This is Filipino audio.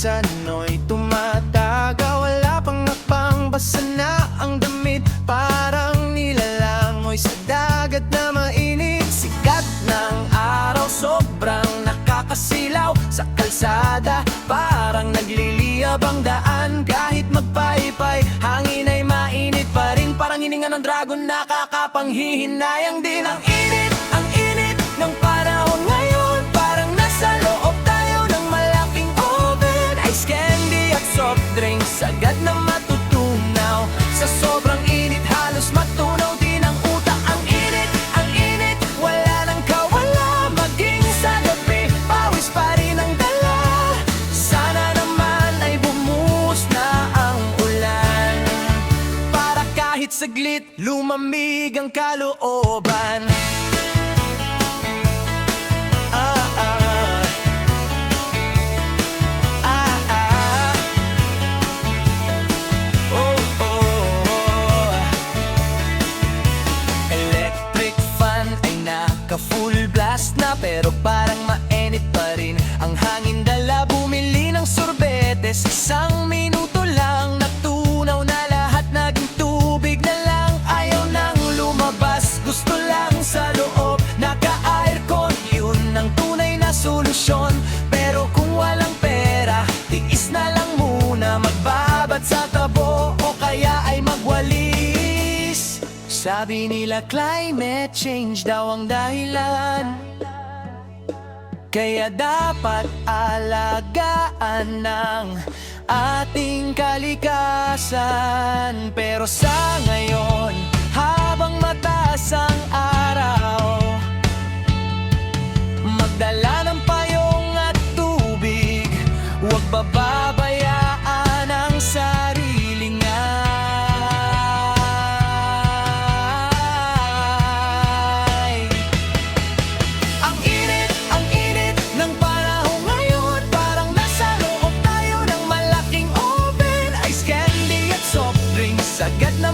ano'y tumataga. Wala pang nakpang, basa na ang damit. Parang nilalangoy sa dagat na mainit. Sikat ng araw, sobrang nakakasilaw. Sa kalsada, parang nagliliyab ang daan. Kahit magpaypay, hangin ay mainit pa rin. Parang hininga ng dragon, nakakapanghihinayang din. Ang init ng panahon ngayon. Parang nasa loob tayo ng malaking oven. Ice candy at soft drinks, agad na matutunaw. Sa sobrang init, halos matunaw din ang utak. Ang init, wala nang kawala. Maging sa gabi, pawis pa rin ang dala. Sana naman ay bumuhos na ang ulan, para kahit saglit, lumamig ang kalooban. Full blast na pero parang mainit pa rin ang hangin. Dala bumili ng sorbetes, 1 minuto lang natunaw na lahat. Naging tubig na lang, ayaw nang lumabas. Gusto lang sa loob, naka-aircon. Yun ang tunay na solusyon. Pero kung walang pera, tiis na lang muna. Magbabad sa tabo o kaya ay magwalis. Sabi nila climate change daw ang dahilan, kaya dapat alagaan ng ating kalikasan. Pero sa ngayon, habang mataas ang araw, magdala ng payong at tubig. Huwag bababayaan ang sarili nga. Agad na